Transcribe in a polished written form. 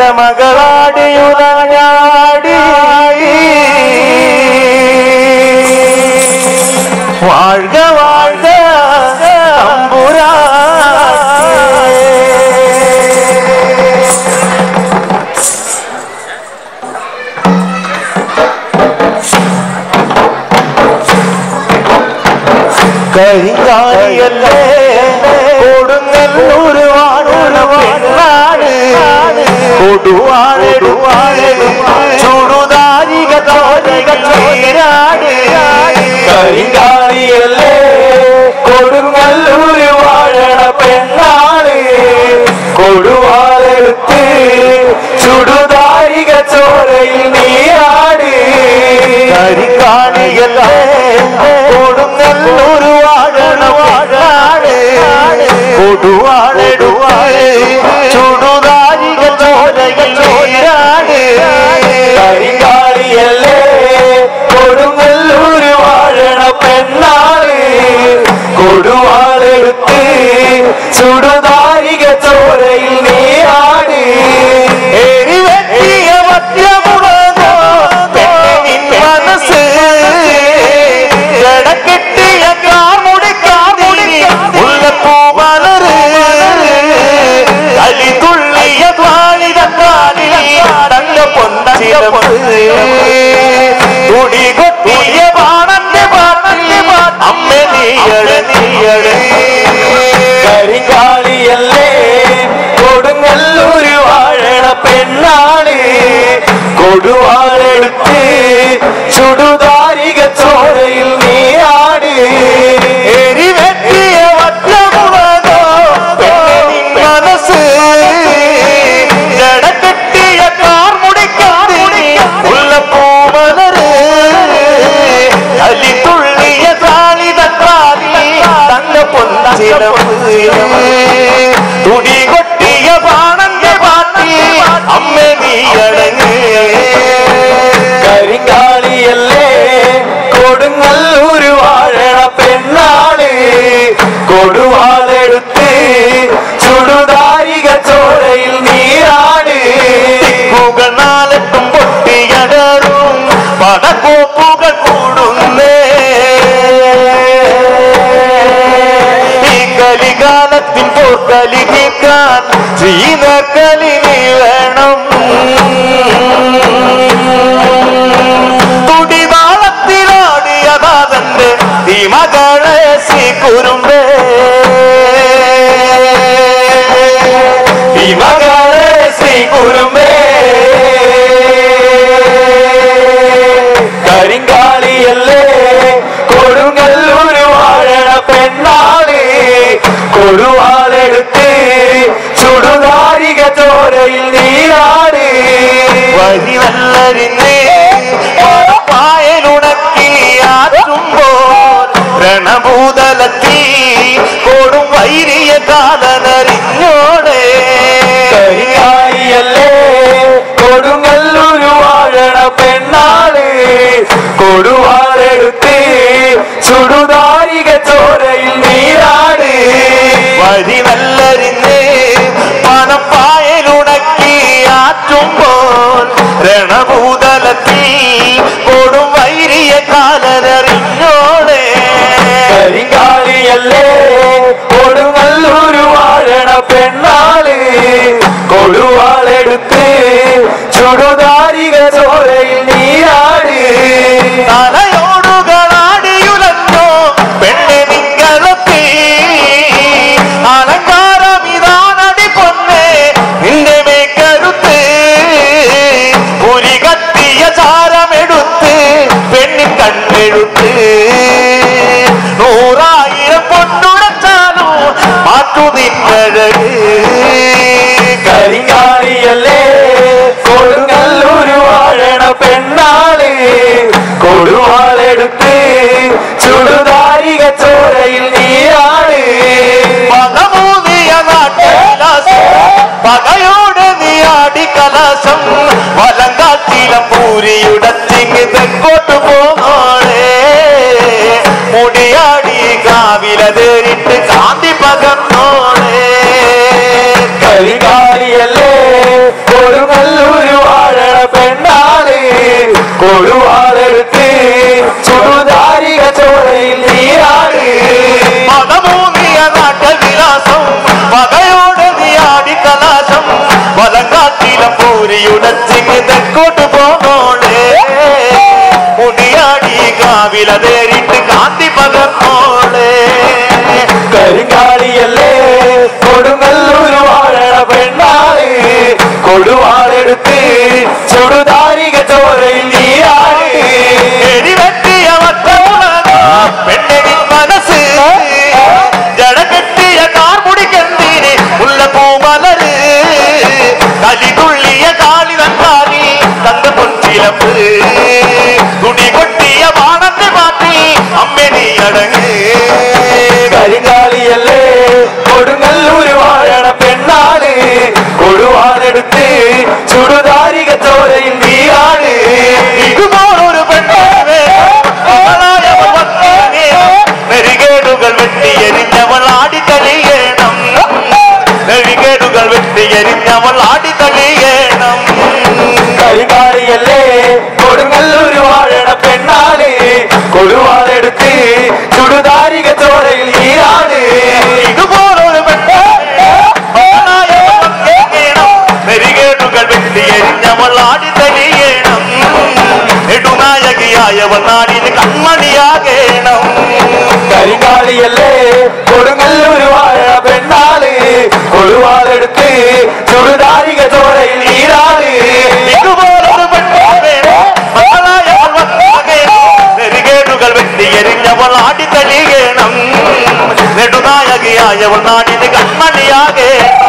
മരമകളാടിയുലഞ്ഞാടി வாழ்க வாழ்க தம்புரா കരിങ്കാലിയല്ലേ കൊടുങ്ങല്ലൂർ വാഴണ പെണ്ണാട് കൊടുവാഴെടുവാഴെ ചുടുതാരിക തോരിക ചോരാട് കരിങ്കാലിയല്ലേ കൊടുങ്ങല്ലൂർ വാഴണ പെണ്ണാട് കൊടുവാളെടുത്ത് ചുടുതാരിക ചോരയിൽ നീരാട് കരിങ്കാലിയല്ലേ കൊടുങ്ങല്ലൂർ വാഴണ വാഴാട് കൊടുവാഴെടുവാഴെ ചുടുതാരിക ചോരയിൽ നീരാട് കരിങ്കാലിയല്ലേ കൊടുങ്ങല്ലൂർ വാഴണ പെണ്ണാട് കൊടുവാളെടുത്ത് ചുടുതാരിക ചോരയിൽ നീരാട് എരിവെട്ടിയ മദ്യമുളകോ പെണ്ണിൻ മനസ്സ് ജടക്കെട്ടിയ കാർമുടിക്കാതിരി മുല്ലപ്പൂമലര് കലിതുള്ളിയ ദ്വാളിതക്കാലിൽ തങ്ക പൊന്തച്ചിലപ്പ് തുടികൊട്ടിയ പാണന്റെ പാട്ടന്റെ അമ്മ നീയട് നീയട് കരിങ്കാലിയല്ലേ കൊടുങ്ങല്ലൂർ വാഴണ പെണ്ണാട് കൊടുവാളെടുത്ത് ചുടുതാരിക ചോരയിൽ നീരാട് എരിവെട്ടിയ വജ്രമുളകോ പെണ്ണിൻ മനസ്സ് ജടക്കെട്ടിയ കാർമുടിക്കാതിരി മുല്ലപ്പൂമലര് കലിതുള്ളിയ താളിതക്കാലിൽ തങ്ക പൊന്തച്ചിലപ്പ് തുടികൊട്ടിയ പാണന്റെ പാട്ടിൽ അമ്മ നീയടങ്ങ് കരിങ്കാലിയല്ലേ കൊടുങ്ങല്ലൂർ വാഴണ പെണ്ണാട് കൊടുവാളെടുത്ത് ചുടുതാരിക ചോരയിൽ നീരാട് മുകളാലെത്തും പൊട്ടിയടറും പടക്കോപ്പുകൾ കൂടുന്നേ ഈ കലികാലത്തിൻ പോർക്കലി നീക്കാൻ ശ്രീനക്കലിനി വേണം തുടിവാളത്തിലാടിയതാതന്റെ മകളെ കുറുമ്പേ മകളെ കുറുമ്പേ കരിങ്കാലിയല്ലേ കൊടുങ്ങല്ലൂർ വാഴണ പെണ്ണാട് കൊടുവാളെടുത്ത് ചുടുതാരിക ചോരയിൽ നീരാട് വരിവല്ലരിന്ന് പായലുണക്കിയാറ്റുമ്പോൾ രണഭൂതലത്തി കൊടും വൈരിയ കാലനറിഞ്ഞോടെ കരിങ്കാലിയല്ലേ കൊടുങ്ങല്ലൂർ വാഴണ പെണ്ണാട് കൊടുവാളെടുത്ത് ചുടുതാരിക ചോരയിൽ നീരാട് വരിവല്ലരിന്ന് പണം പായലുണക്കിയാറ്റുമ്പോൾ രണഭൂതലത്തി കൊടും വൈരിയ കാലനറിഞ്ഞോടെ കരിങ്കാലിയല്ലേ കൊടുങ്ങല്ലൂർ വാഴണ പെണ്ണാട് കൊടുവാളെടുത്ത് ചുടുതാരിക ചോരയിൽ നീരാട് തലയോടുകളാടിയുലഞ്ഞോ പെണ്ണെ നിങ്ങളൊത്തി അലങ്കാരമിതാനടി പൊന്നെ നിന്റെ മേക്കരുത്ത് പുരി കത്തിയ ചാരമെടുത്ത് പെണ്ണിൻ കണ്ണെഴുത്ത് 100,000 പൊന്നുടച്ചാലും മാറ്റു നിന്നഴക് കരിങ്കാലിയല്ലേ കൊടുങ്ങല്ലൂർ വാഴണ പെണ്ണാട് കൊടുവാളെടുത്ത് ചുടുതാരിക ചോരയിൽ നീരാട് പകമൂന്നിയ നാട്ടിലാസം പകയോടെ നീയാടി കലാശം വലങ്കാട്ടിലം പൂരിയുടെ തിങ്ങി തെക്കോട്ട് പോകോളേ മുടിയാടി കാവിലതേറിട്ട് കാന്തി പകർന്നോളേ കരിങ്കാലിയല്ലേ കൊടുങ്ങല്ലൂർ മുടിയുടച്ചിങ് തെക്കോട്ട് പോന്നോളേ മുടിയാടി കാവിലതേറിട്ട് കാന്തി പകർന്നോളേ കരിങ്കാളിയല്ലേ കൊടുങ്ങല്ലൂർ വാഴണ പെണ്ണാള് കൊടുവാളെടുത്ത് ചുടുതാരിക ചോരയിൽ നീരാണ് എരിവെട്ടിയ പെണ്ണി മനസ്സ് ജടകെട്ടിയ കാർമുടിക്കെന്തിന് മുല്ലപ്പൂമലര് കലിതുള്ളിയ കാളി തങ്കാലി തങ്ക പൊൻചിലപ്പ് തുണി കൊട്ടിയ വാണത്തെ മാറ്റി അമ്മനി അടങ്ങ് കരിങ്കാളിയല്ലേ കൊടുങ്ങല്ലൂർ വാഴണ പെണ്ണാള് കൊടുവാളെടുത്ത് ചുടുതാരിക ചോരയിൽ നീരാണ് ഇതുപോലൊരു പെണ്ണേ നെറികേടുകൾ വെട്ടി എരിഞ്ഞവൾ ആടി തളിയണം നെറികേടുകൾ വെട്ടി എരിഞ്ഞവൾ ആടി തളിയണം കരിങ്കാളിയല്ലേ കൊടുങ്ങല്ലൂർ വാഴണ പെണ്ണാള് കൊടുവാളെടുത്ത് ചുടുതാരിക ചോരയിൽ നീരാണ് ഇതുപോലൊരു പെണ്ണേ നെറികേടുകൾ വെട്ടി എരിഞ്ഞവൾ ആടി തളിയണം നെടുനായകിയായവൾ നാടിന് കൺമണിയാകേണം കരിങ്കാളിയല്ലേ കൊടുങ്ങല്ലൂർ വാഴണ പെണ്ണാള് കൊടുവാളെടുത്ത് ചുടുതാരിക ചോരയിൽ നീരാണ് ഇതുപോലൊരു പെണ്ണേ നെറികേടുകൾ വെട്ടി എരിഞ്ഞവൾ ആടി തളിയണം നെടുനായകിയായവൾ നാടിന് കൺമണിയാകേണം